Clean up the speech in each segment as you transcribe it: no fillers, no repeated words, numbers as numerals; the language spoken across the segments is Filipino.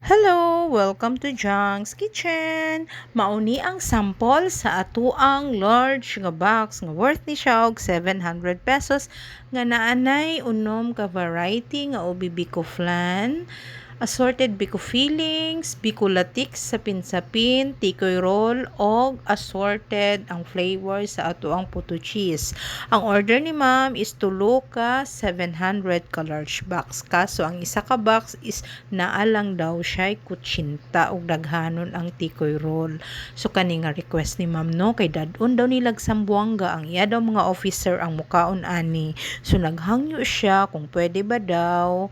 Hello! Welcome to Jang's Kitchen! Mauni ang sample sa atuang large nga box nga worth ni siya og 700 pesos nga naanay unom ka variety nga ubi biko flan, assorted biko fillings, biko latik sa pinsapin, tikoy roll, og assorted ang flavors sa atuang puto cheese. Ang order ni ma'am is tulo ka 700 ka large box. Kaso ang isa ka box is naalang daw siya kutsinta og daghanon ang tikoy roll. So kani nga request ni ma'am no kay dadon daw nilag Sambuanga ang iya daw mga officer ang mukaon ani. So naghangyo siya kung pwede ba daw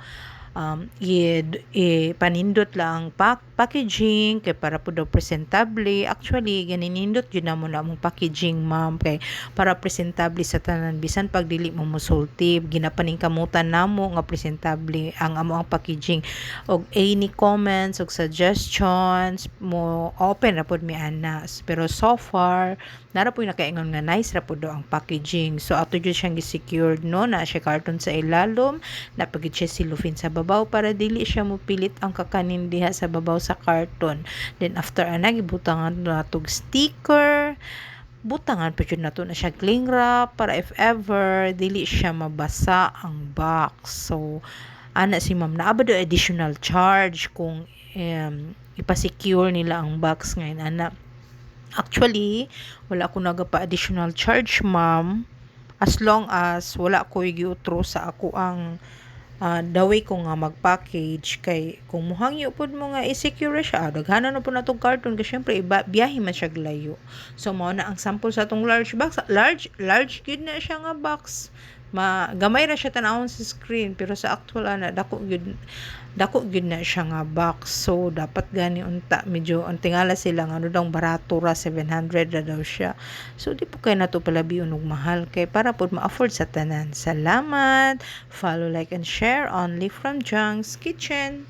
panindot lang packaging kay para po daw presentable. Actually ganinindot yun na mo na mong packaging ma'am kay para presentable sa tanan bisan pag dili mo musulti ginapaning kamutan namo nga presentable ang amo ang packaging og any comments og suggestions mo open ra pod mi anas pero so far nara po nakaingon nga nice ra po daw ang packaging. So ato jud siyang gi-secured no na siya karton sa ilalom na pagid siya silufin sa babaw para dili siya mopilit ang kakanin diha sa babaw sa karton. Then after ana gibutangan natog sticker, butangan pa jud nato na siya cling wrap para if ever dili siya mabasa ang box. So ana si ma'am naaba do additional charge kung ipasecure nila ang box ngayon ana. Actually, wala ko nagapa additional charge, ma'am. As long as wala ko giutro sa ako ang the way ko nga mag-package kay kung muhangyo pod mo nga i-secure siya daghanan na po natong carton kasi syempre biyahe man siya layo. So mao na ang sample sa atong large box. Large gid na siya nga box. Gamay ra siya tanawon sa screen pero sa actual ana dako gyud na siya nga box. So dapat gani unta medyo ang tingala sila nga ano daw barato ra 700 ra daw siya. So di po kay nato palabiyon og mahal kay para pod ma-afford sa tanan. Salamat. Follow, like and share only from Jang's Kitchen.